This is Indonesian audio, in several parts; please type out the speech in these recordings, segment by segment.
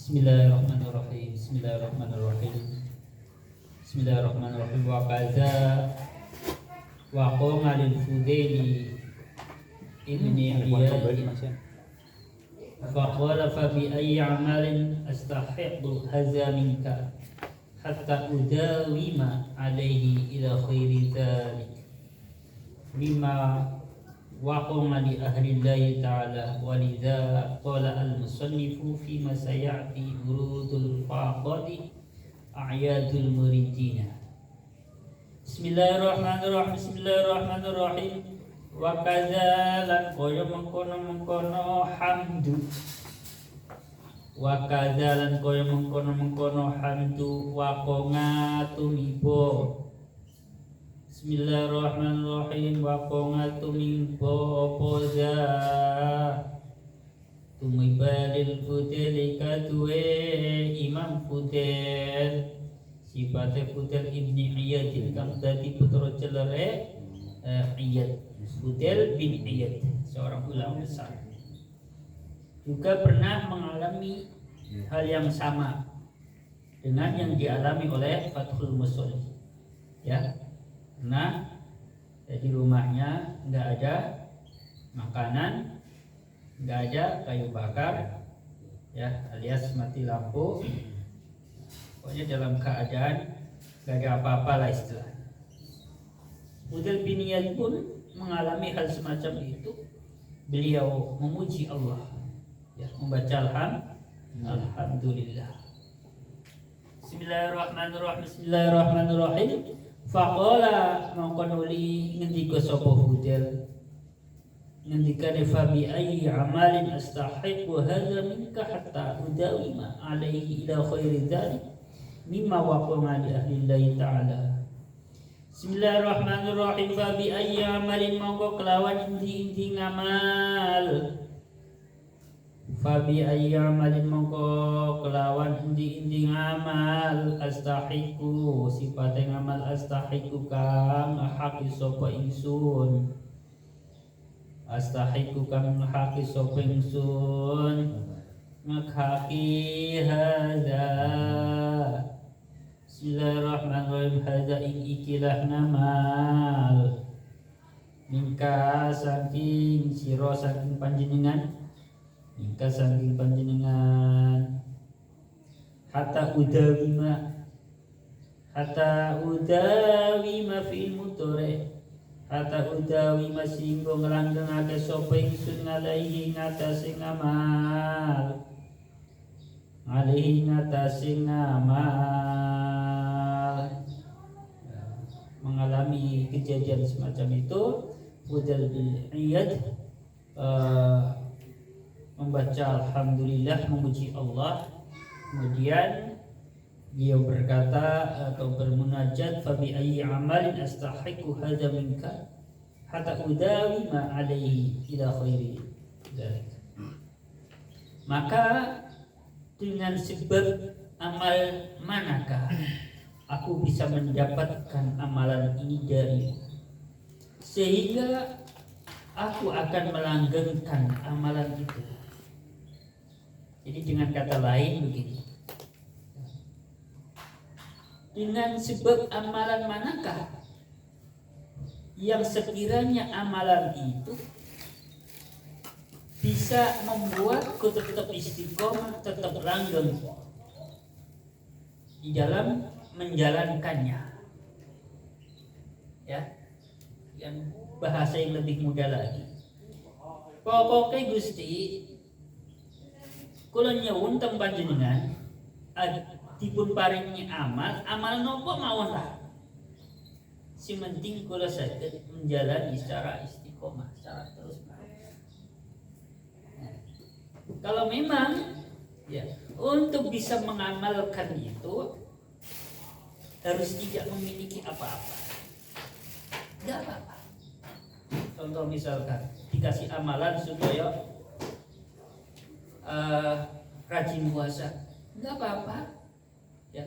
Bismillahirrahmanirrahim. Bismillahirrahmanirrahim. Bismillahirrahmanirrahim. Wa kaza wa qoma lil Fudaili ibni Iyad fa qala fa bi ayyi amalin astahiqu hadza minka hatta udawima alayhi ila khairi dzalik bima waqama li ahli Allah ta'ala walidha qala al-musannifu fima sayati urudul faqadi a'yadul muridina. Bismillahirrahmanirrahim. Bismillahirrahmanirrahim. Wa kadzalan kaya mengkono hamdu wa kadzalan kaya mengkono hamdu wa qonga tumibo. Bismillahirrahmanirrahim. Wa qonga tumibo poza tumibalil Fudaili kadue Imam Fudail sifate Fudail ibni Iyad kang dadi putra celere Iyad, Fudail bin Iyad, seorang ulama besar, juga pernah mengalami hal yang sama dengan yang dialami oleh Fathul Musolli, ya. Nah, di rumahnya nggak ada makanan, nggak ada kayu bakar, ya, alias mati lampu. Pokoknya dalam keadaan nggak ada apa-apa lah istilahnya. Fudail bin Iyad pun mengalami hal semacam itu. Beliau memuji Allah, ya, membaca alhamdulillah. Bismillahirrahmanirrahim. Bismillahirrahmanirrahim. Faqala mangkonuli ngendika sapa Fudail, ngendikane fa bi ayyi amalin astahiqu hadza minka hatta udawima alaihi ila khairi dzalik mimma waqama li ahli Allah ta'ala. Bismillahirrahmanirrahim. Fa bi ayyi amalin mongko kelawan indi ngamal. Fa bi ayyi amalin mongko kelawan indi ngamal astahiqu sifate ngamal astahiqu kang haqi sapa ingsun. Astahiqu kang haqi sapa ingsun ngakhaki hadza. Bismillahirrahmanirrahim. Hadza ikilah ngamal minka saking sira saking panjenengan, minka saking panjenengan hatta udawima fil mutore hatta udawima singgo nglanggengake sapa ingsun alaihi ngatasi ngamal alaihi ngatasi ngamal. Mengalami kejadian semacam itu, Fudail bin Iyad membaca alhamdulillah, memuji Allah. Kemudian dia berkata atau bermunajat, fa bi ayyi amalin astahiqu hadza minka hatta udawima alaihi ila khairi dzalik. Maka dengan sebab amal manakah aku bisa mendapatkan amalan ini darimu, sehingga aku akan melanggengkan amalan itu. Jadi dengan kata lain begini, dengan sebab amalan manakah yang sekiranya amalan itu bisa membuatku tetap istiqomah, tetap langgeng di dalam menjalankannya, ya. Yang bahasa yang lebih mudah lagi, pokoknya Gusti kula nyuwun teng panjenengan dipun paringi amal nopo mawon lah, si penting kula saged menjalani secara istiqomah, secara terus. Kalau memang, ya, untuk bisa mengamalkan itu harus tidak memiliki apa-apa, nggak apa-apa. Contoh misalkan dikasih amalan supaya rajin puasa, nggak apa-apa, ya.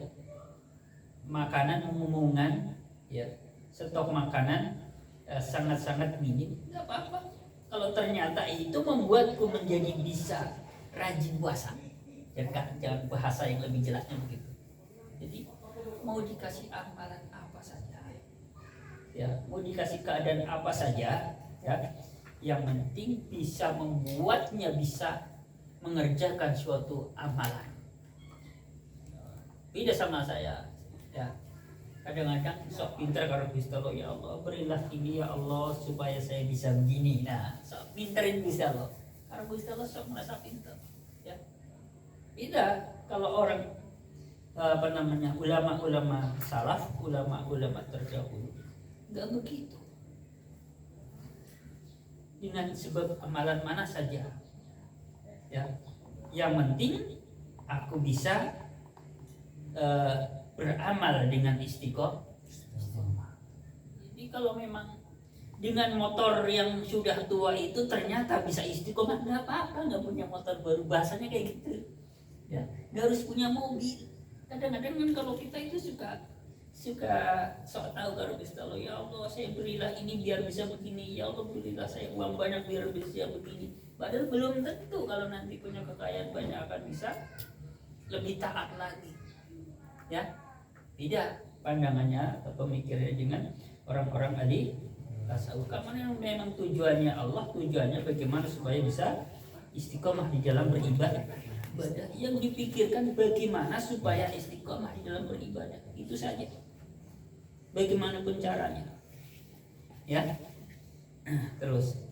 Makanan umuman, ya, stok makanan sangat-sangat minim, nggak apa-apa. Kalau ternyata itu membuatku menjadi bisa rajin puasa, Jangan bahasa yang lebih jelasnya begitu. Jadi mau dikasih amalan apa saja, ya, mau dikasih keadaan apa saja, ya, yang penting bisa membuatnya bisa mengerjakan suatu amalan. Beda sama saya, ya. Kadang-kadang sok pintar kalau Gusti Allah, ya Allah berilah ini ya Allah supaya saya bisa begini. Nah, sok pinterin Gusti Allah. Karena Gusti Allah sok merasa pintar, ya. Beda kalau orang ulama-ulama salaf, ulama-ulama terdahulu nggak begitu. Dengan sebab amalan mana saja, ya, yang penting aku bisa beramal dengan istiqomah. Jadi kalau memang dengan motor yang sudah tua itu ternyata bisa istiqomah, nggak apa-apa, nggak punya motor baru, bahasanya kayak gitu, ya, nggak harus punya mobil. Kadang-kadang kan kalau kita itu suka sok tahu kalau Gusti Allah, ya Allah saya berilah ini biar bisa begini, ya Allah berilah saya uang banyak biar bisa begini. Padahal belum tentu kalau nanti punya kekayaan banyak akan bisa lebih taat lagi, ya. Beda pandangannya atau pemikirannya dengan orang-orang ahli tasawuf. Karena memang tujuannya Allah, tujuannya bagaimana supaya bisa istiqomah di dalam beribadah. Yang dipikirkan bagaimana supaya istiqomah di dalam beribadah, itu saja. Bagaimanapun caranya, ya. Terus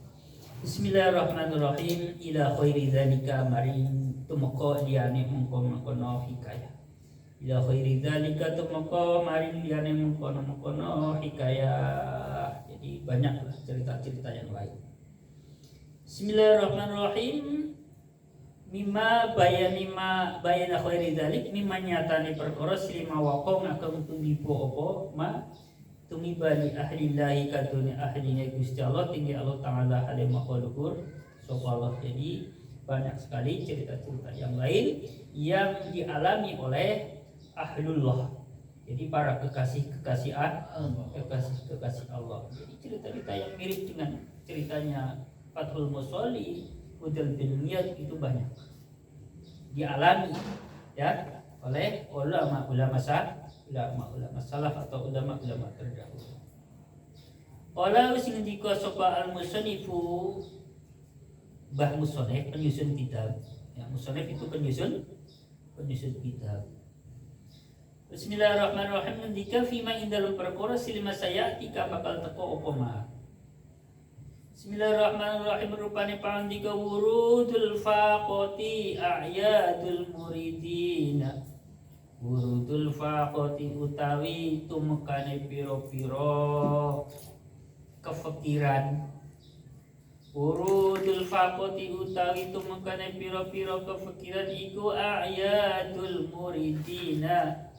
Bismillahirrahmanirrahim. Ila khairi dzalika marin tumqa liyane mengkono hikayah. Ila khairi dzalika tumqa marin liyane mengkono hikayah. Jadi banyak cerita-cerita yang lain. Bismillahirrahmanirrahim. Mimma bayana khairi dzalik mimma nyatane perkara silima waqo ngakang tumibo apa ma tumibali ahlillahi kadune ahlinya Gusti Allah tinggi Allah taala halim makhlukur sapa Allah. Jadi banyak sekali cerita-cerita yang lain yang dialami oleh ahlullah. Jadi para kekasih Allah. Jadi cerita-cerita yang mirip dengan ceritanya Fathul Musolli, Hudal bin Niyad itu banyak dialami, ya, oleh ulama-ulama salaf atau ulama-ulama terdahulu. Qala wis ngendika sapa al-musannifu Mbah Musonef penyusun kitab. Ya, Musonef itu penyusun kitab. Bismillahirrahmanirrahim. Ngendika fima indal perkara silma sayati ka bakal teko apa mah. Bismillahirrahmanirrahim. Rupane pangandika wurudul faqati a'yadul muridina. Wurudul faqati utawi tumekane piro-piro kefikiran. Wurudul faqati utawi tumekane piro-piro kefikiran iku a'yadul muridina.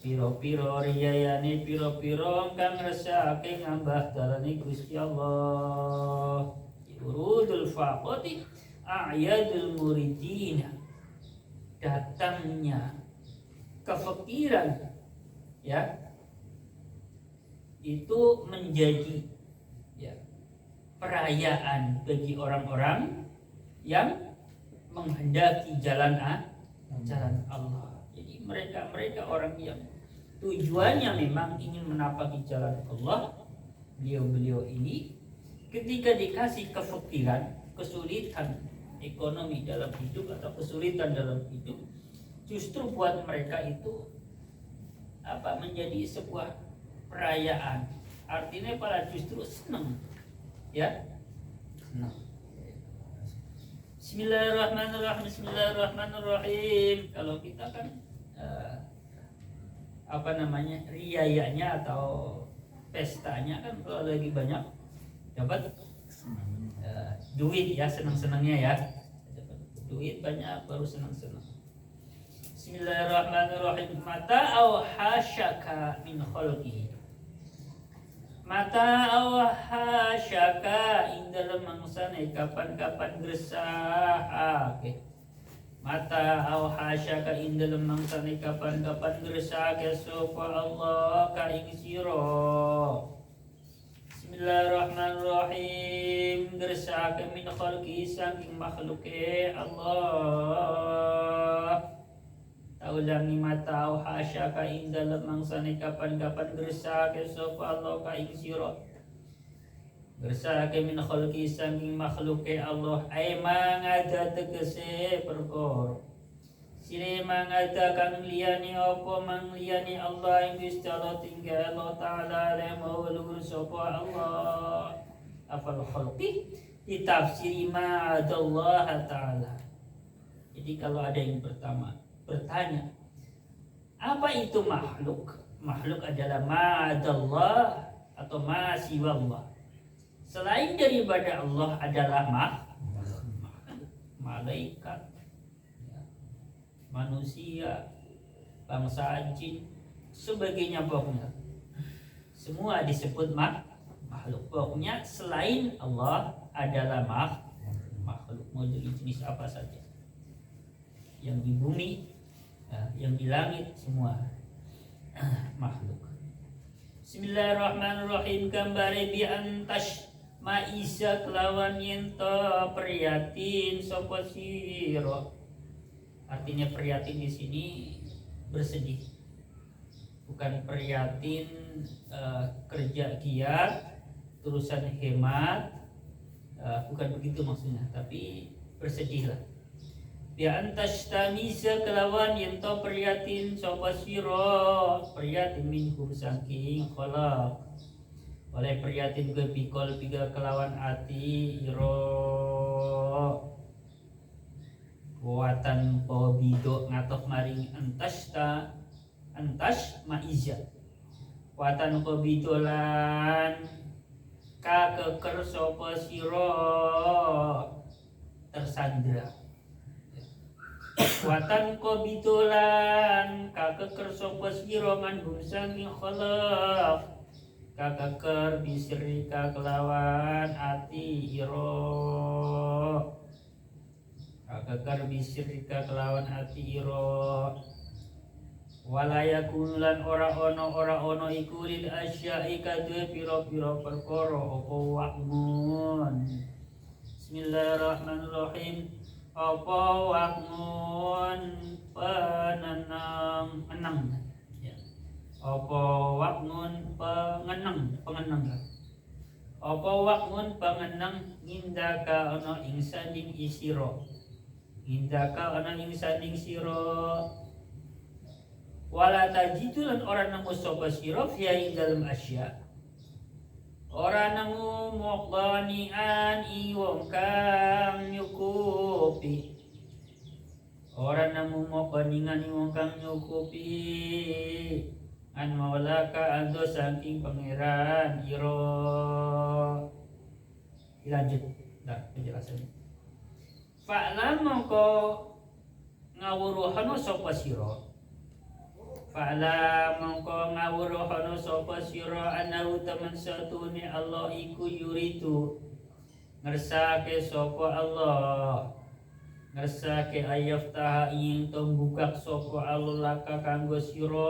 Piro-piro riyayane piro-piro kang resake ngambah dalane Gusti Allah. Urudul faqati a'yadul muridina. Datangnya kefikiran, ya, itu menjadi, ya, perayaan bagi orang-orang yang menghendaki jalan Allah. Jadi mereka orang yang tujuannya memang ingin menapaki jalan Allah. Beliau ini ketika dikasih kefikiran, kesulitan ekonomi dalam hidup atau kesulitan dalam hidup, justru buat mereka itu menjadi sebuah perayaan. Artinya para justru senang, ya, senang. Bismillahirrahmanirrahim. Kalau kita kan riayanya atau pestanya kan kalau lagi banyak dapat duit, ya, senang-senangnya, ya, dapat duit banyak baru senang-senang. Bismillahirrahmanirrahim. Mata aw hasyaka min khalqihi. Mata aw hasyaka ing dalem mangsane kapan-kapan gresahake. Mata aw hasyaka ing dalem mangsane kapan-kapan gresahake sapa Allah ka ing sira. Bismillahirrahmanirrahim. Gresahake min khalqi saking makhluke Allah. ngulangi mata au hasyaka ing dalem mangsane kapan-kapan gersake sapa Allah ka ing sira gersake min khalqi saking makhluke Allah ay mangada tegese perkara sire mangada kang liyane apa mangliyane Allah ing Gusti Allah tinggal Allah taala lemul sapa Allah afal khalqi ditafsiri ma'adallah ta'ala. Jadi kalau ada yang pertama bertanya apa itu makhluk? Makhluk adalah ma'adallah atau ma'asiwallah. Selain daripada Allah adalah malaikat, manusia, bangsa jin, sebagainya pokoknya. Semua disebut makhluk. Pokoknya selain Allah adalah makhluk. Mau dari jenis apa saja. Yang di bumi, yang di langit, semua makhluk. Bismillahirrahmanirrahim. Kambare bi antash maisa kelawan yento priyatin sapa sira. Artinya priyatin di sini bersedih. Bukan priyatin kerja giat, terusan hemat, bukan begitu maksudnya, tapi bersedihlah. Bi antastamisa kelawan yento priyatin sapa sira, priyatin minhum saking khalaq. Oleh priyatin ke bikol piga kelawan ati iro buatan pobido ngatof maring antas maiza buatan pobidolan kakeker sapa sira tersandra buatan pobidolan kakeker sapa sira manhum saking khalaq kakeker bisrika kelawan ati iro kakeker bisrika kelawan ati iro walaya kunulan ora ono iku lil asya'i kadue piro-piro perkara apa wakmun. Bismillahirrahmanirrahim. Apa wakmun penenang ya. Apa wakmun pengenang apa wakmun pengenang ngindaka ana ing sanding isira ngindaka ana ing sanding sira wala tajidu lan ora nemu sapa sira fi dalam asya ora nemu muqanian wong kang nyukupi ora nemu muqaningan wong kang nyukupi an maulaka ando saking pangeran iro. Lanjut dah penjelasannya. Fa'lam mongko ngawuruhana sapa sira. Fa'lam mongko ngawuruhana sapa sira anahu taman satune Allah iku yuridu ngersake sapa Allah ngersake ayaftah ing tombukak sapa Allah laka kanggo sira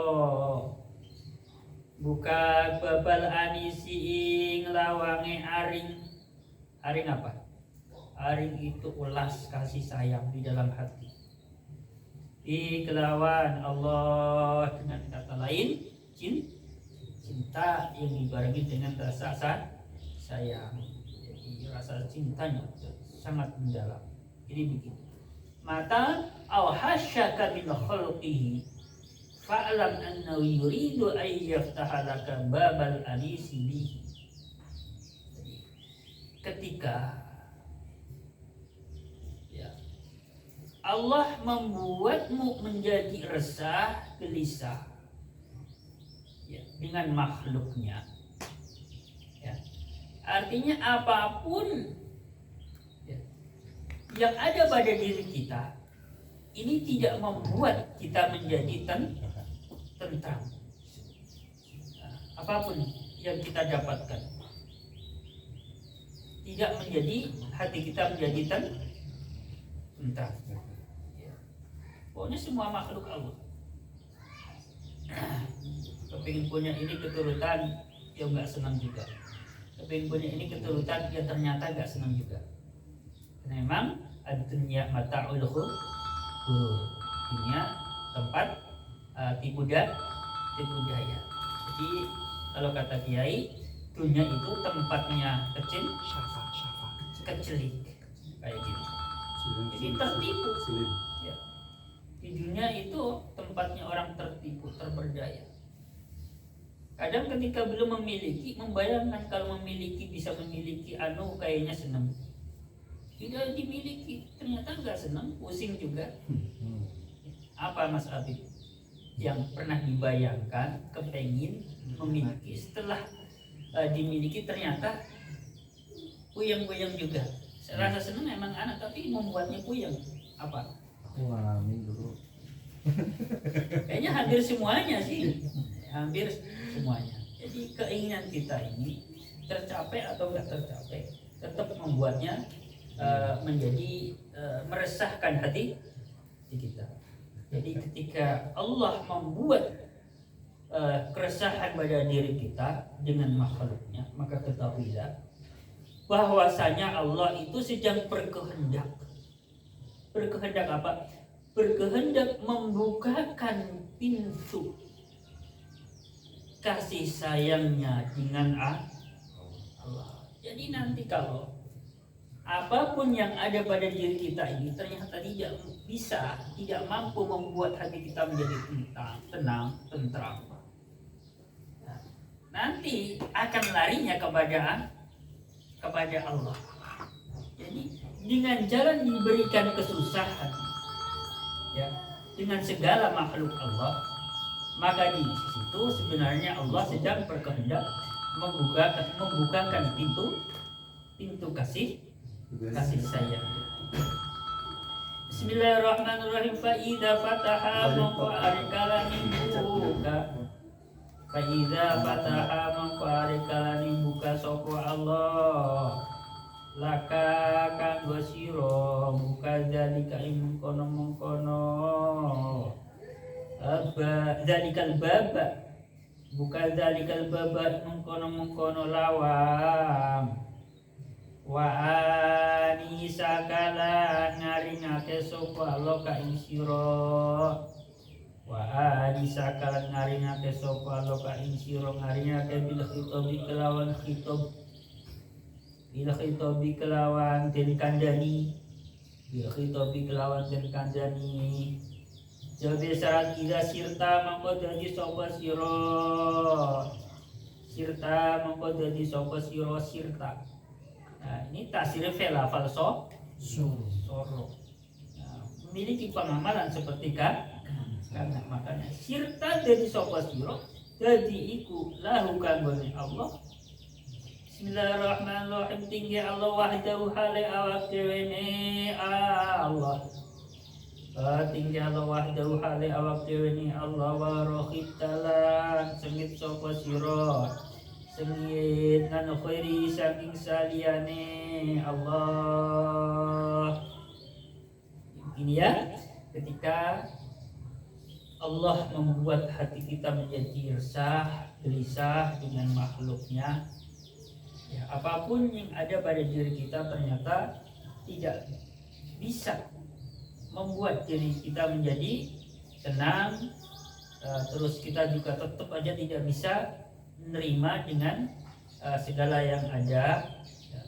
buka babal anisi ing lawange aring apa? Aring itu ulas kasih sayang di dalam hati. Di kelawan Allah dengan kata lain cinta yang dibarengi dengan rasa sayang. Jadi rasa cintanya sangat mendalam. Jadi begini. Mata awhasyaka min khalqihi fa'lam annahu yuridu an yaftaha laka babal anisi bihi. Ketika ya, Allah membuatmu menjadi resah, gelisah ya, dengan makhluknya ya. Artinya apapun ya, yang ada pada diri kita ini tidak membuat kita menjadi tentram. Apapun yang kita dapatkan tidak menjadi hati kita menjadi tentram. Pokoknya semua makhluk Allah kepingin punya ini keturutan, ya nggak senang juga. Kepingin punya ini keturutan, ya ternyata nggak senang juga. Karena memang ad-dunya mata'ul ghurur, dunia tempat tipu daya. Jadi kalau kata Kiai, dunia itu tempatnya kecil, kecelik kayak gitu. Jadi tertipu. Ya. Di dunia itu tempatnya orang tertipu, terperdaya. Kadang ketika belum memiliki, membayangkan kalau memiliki bisa memiliki kayaknya senang. Tidak dimiliki, ternyata nggak senang, pusing juga. Apa Mas Abid yang pernah dibayangkan, kepengin memiliki, setelah dimiliki ternyata puyeng-puyeng juga. Rasa senang emang anak, tapi membuatnya puyeng. Apa? Aku ngalamin dulu. Kayaknya hampir semuanya sih, hampir semuanya. Jadi keinginan kita ini tercapai atau nggak tercapai, tetap membuatnya menjadi meresahkan hati kita. Jadi ketika Allah membuat keresahan pada diri kita dengan makhluknya, maka ketahuilah bahwasanya Allah itu sedang berkehendak. Berkehendak apa? Berkehendak membukakan pintu kasih sayangnya dengan Allah. Jadi nanti kalau apapun yang ada pada diri kita ini ternyata tidak mampu membuat hati kita menjadi tenang, tentram. Nah, nanti akan larinya kepada Allah. Jadi dengan jalan diberikan kesusahan, ya, dengan segala makhluk Allah, maka di situ sebenarnya Allah sedang berkehendak membukakan pintu kasih sayang. Bismillahirrahmanirrahim. Fa idza fataha mongko arikalani buka. Fa idza fataha mongko arikalani buka sapa Allah. Laka kanggo sira buka zalika mengkono zalikal baba, buka zalikal baba mengkono lawang. Wa anisa kala ngaringake sapa Allah ka ing sira. Wa anisa kala ngaringake sapa Allah ka ing sira, ngaringake bil khitabi kelawan khitab. Bil khitabi kelawan den kandhani. Bil khitabi kelawan den kandhani. Jadi syarat ida sirta mangko dadi sapa sira. Sirta mangko dadi sapa sira sirta. Nah, ini tasir fela falso soro. Nah, memiliki pengamalan seperti karena makanya sirta jadi sapa sira jadi iku lahu kanggone Allah. Bismillahirrahmanirrahim. Tinggi Allah wahdahu hale awak dewene Allah. Tinggi Allah wahdahu hale awak dewene Allah wa rohitalan sengit sapa sira. Sengit ngan khairi saking saliyane Allah. Ini ya, ketika Allah membuat hati kita menjadi resah, gelisah dengan makhluknya, ya, apapun yang ada pada diri kita ternyata tidak bisa membuat diri kita menjadi tenang, terus kita juga tetap aja tidak bisa menerima dengan segala yang ada, ya,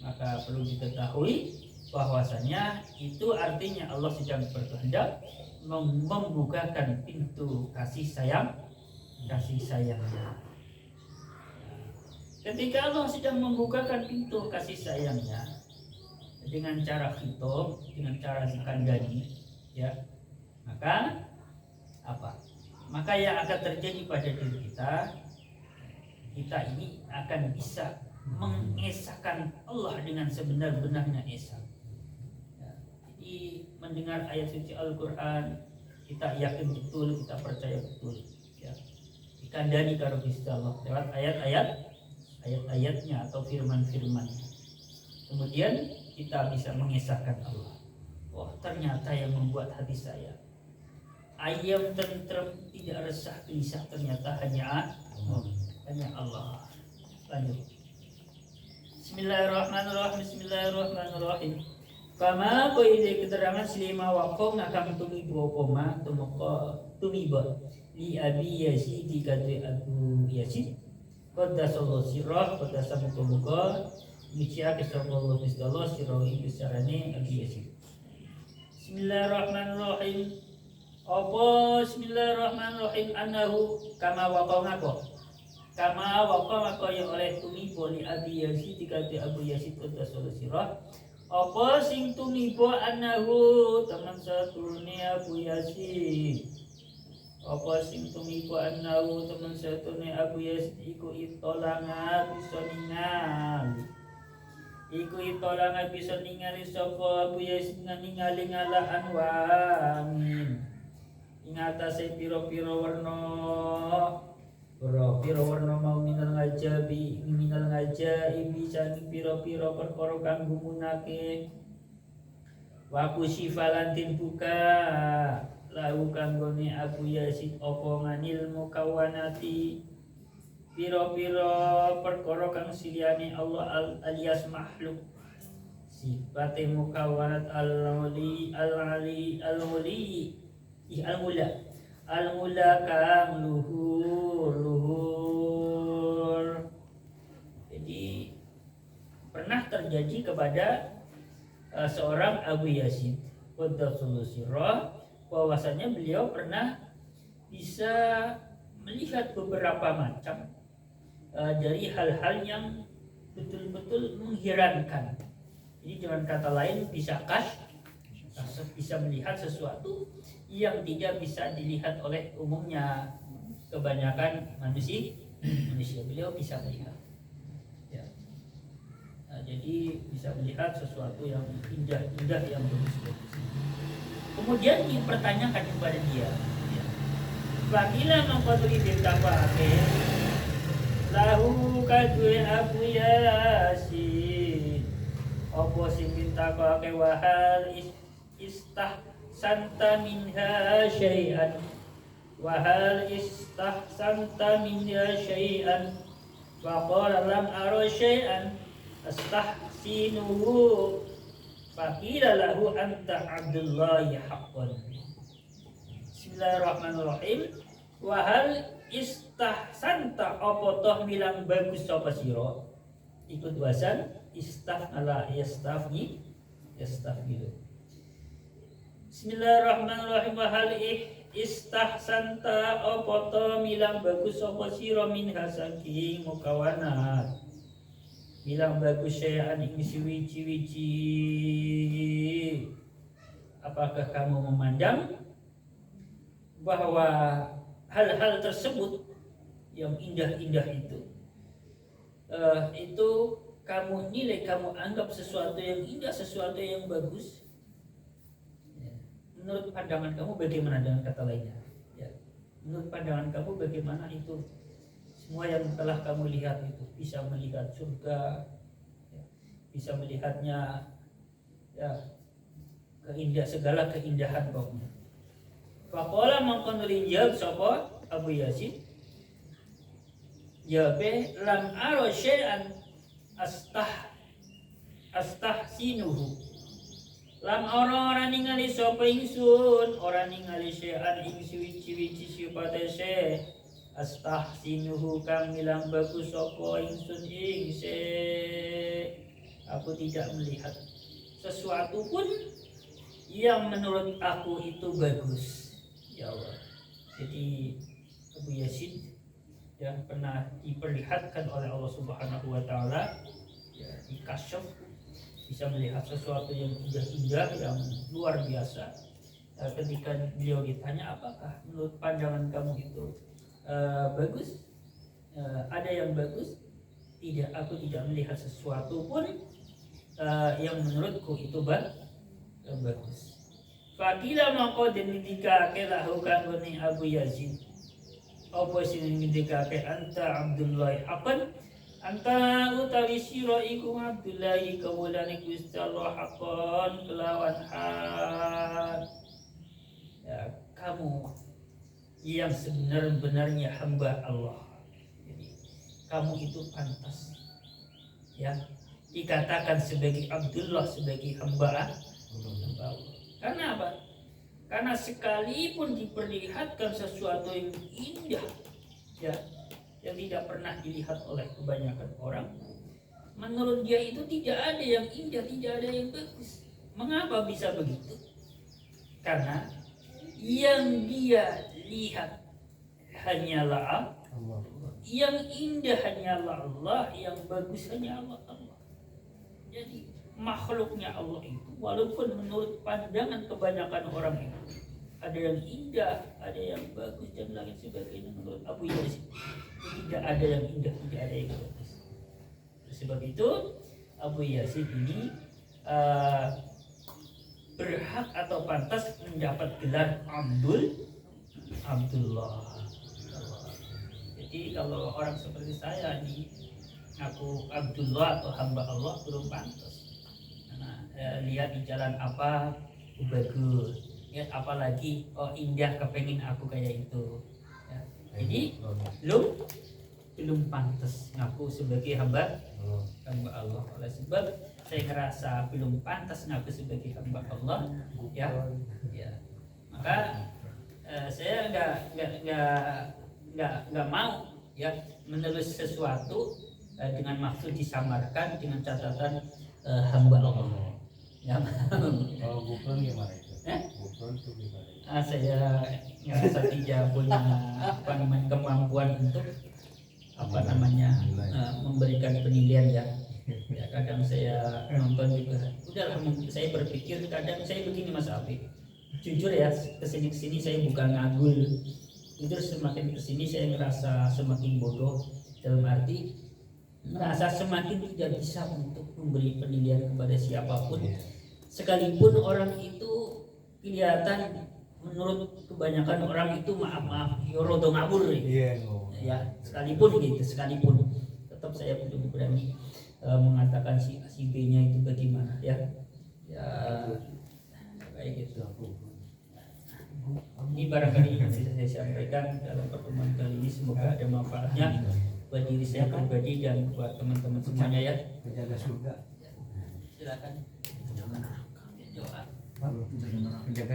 maka perlu diketahui bahwasanya itu artinya Allah sedang berkehendak membukakan pintu kasih sayangnya. Ketika Allah sedang membukakan pintu kasih sayangnya dengan cara khitab, dengan cara dikandani, ya, maka apa? Maka yang akan terjadi pada diri kita ini akan bisa mengesahkan Allah dengan sebenar-benarnya esa. Ya, jadi mendengar ayat suci Al-Quran kita yakin betul, kita percaya betul, ya. Dikandani karo Gusti Allah lewat ayat-ayatnya atau firman-firmannya. Kemudian kita bisa mengesahkan Allah. Oh, ternyata yang membuat hati saya ayam tentrem, tidak resah gelisah, ternyata hanya Allah. Lanjut. Bismillahirrahmanirrahim. Kama ko ide keterangan silima waqo ngakam tumibo poma tumibo li Abi Yazid dikate Abu Yazid qaddasallahu sirrah qaddasa muga miciake sallallahu bisdallah sirrah bisarane Abi Yazid. Bismillahirrahmanirrahim. Apa bismillahirrahmanirrahim annahu kama waqo ngako kama waqo ngako yang oleh tumibo li Abi Yazid dikate Abu Yazid qaddasallahu sirrah apa sing tumibo annahu teman satune Abu Yazid apa sing tumibo annahu teman satune Abu Yazid iku itolanga bisa ningali sapa Abu Yazid ningali ngalaan wangin ing atase pira-pira warna mau minal ngajabi bisa pira-pira perkara kang gumunake wa kusifalantin buka lahu kanggone Abu Yazid apa nganil mukawanati pira-pira perkara kang siliyane Allah alias makhluk sifate mukawanat al-mula kang luhur. Jadi pernah terjadi kepada seorang Abu Yazid qaddasallahu sirrah bahwasanya beliau pernah bisa melihat beberapa macam dari hal-hal yang betul-betul mengherankan. Jadi dengan kata lain bisa melihat sesuatu yang tidak bisa dilihat oleh umumnya kebanyakan manusia. Beliau bisa melihat ya. Jadi bisa melihat sesuatu yang indah yang bagus-bagus. Kemudian dipertanyakan kepada dia ya. Faqila mangqadri ditambahake lahu kadue Abu Yazid apa sing ditambahake wahal istahsanta minha syai'an wahal istahsanta minha syai'an faqala lam ara syai'an astahsinuhu faqila lahu anta abdullahi haqqan. Bismillahirrahmanirrahim. Wahal istahsanta apa toh bilang bagus sapa sira ikut wasan istafala yastafni yastafilu. Bismillahirrahmanirrahim. Wahal istahsanta apa toh bilang bagus sapa sira minha saking mukawanat bilang bagus syai'an ing siwici-wici apakah kamu memandang bahwa hal-hal tersebut yang indah-indah itu kamu nilai, kamu anggap sesuatu yang indah, sesuatu yang bagus. Menurut pandangan kamu bagaimana dengan kata lainnya? Ya. Menurut pandangan kamu bagaimana itu? Semua yang telah kamu lihat itu bisa melihat surga, ya. Bisa melihatnya, ya, segala keindahan pokoknya. Faqala mangkon rijab sapa Abu Yazid jabe lam ara syai'an astahsinuhu lam ora ningali sapa ingsun ora ningali syai'an ing suwi-wici sifate se astahsinuhu kang milang bagus sapa ingsun ing se aku tidak melihat sesuatu pun yang menurut aku itu bagus. Ya Allah. Jadi Abu Yazid yang pernah diperlihatkan oleh Allah Subhanahu wa taala ya, dikasyaf bisa melihat sesuatu yang indah yang luar biasa. Ketika beliau ditanya apakah menurut pandangan kamu itu bagus? Ada yang bagus? Tidak, aku tidak melihat sesuatu pun yang menurutku itu bagus. Faqila maqad nindikake lahu kanggone Abu Yazid apa sing nindikake anta Abdullah haqqan anta utawi sira iku Abdullah kawulane Gusti Allah haqqan kelawan hak ya, kamu yang sebenar-benarnya hamba Allah. Jadi kamu itu pantas ya dikatakan sebagai Abdullah, sebagai hamba Hamba Allah. Karena apa? Karena sekalipun diperlihatkan sesuatu yang indah, ya, yang tidak pernah dilihat oleh kebanyakan orang, menurut dia itu tidak ada yang indah, tidak ada yang bagus. Mengapa bisa begitu? Karena yang dia lihat hanyalah Allah, yang indah hanyalah Allah, yang bagus hanyalah Allah. Jadi makhluknya Allah itu, walaupun menurut pandangan kebanyakan orang itu ada yang indah, ada yang bagus dan lain sebagainya, menurut Abu Yazid tidak ada yang indah, tidak ada yang bagus. Sebab itu Abu Yazid ini berhak atau pantas mendapat gelar Abdullah. Jadi kalau orang seperti saya ini aku Abdullah atau hamba Allah belum pantas. Karena lihat di jalan apa bagus, lihat apa lagi indah, kepengin aku kayak itu. Ya. Jadi belum pantas ngaku sebagai hamba Allah. Oleh sebab saya ngerasa belum pantas ngaku sebagai hamba Allah, ya. Maka saya nggak mau ya menulis sesuatu dengan maksud disamarkan dengan catatan hamba Allah. Ya. Kalau Gufron gimana itu? Gufron itu gimana? Saya ngerasa tidak punya kemampuan untuk memberikan penilaian ya. Ya kadang saya nonton juga. Saya berpikir kadang saya begini Mas Afi. Jujur ya, kesini saya bukan ngagul. Jujur semakin kesini saya ngerasa semakin bodoh, dalam arti merasa semakin tidak bisa untuk memberi penilaian kepada siapapun, sekalipun orang itu kelihatan menurut kebanyakan orang itu maaf rodo ngabur ya, sekalipun tetap saya belum berani mengatakan si B-nya itu bagaimana ya kayak gitu. Ini barangkali yang bisa saya sampaikan dalam pertemuan kali ini, semoga ada manfaatnya buat diri saya pribadi dan buat teman-teman semuanya ya. Penjaga surga. Silakan. Penjaga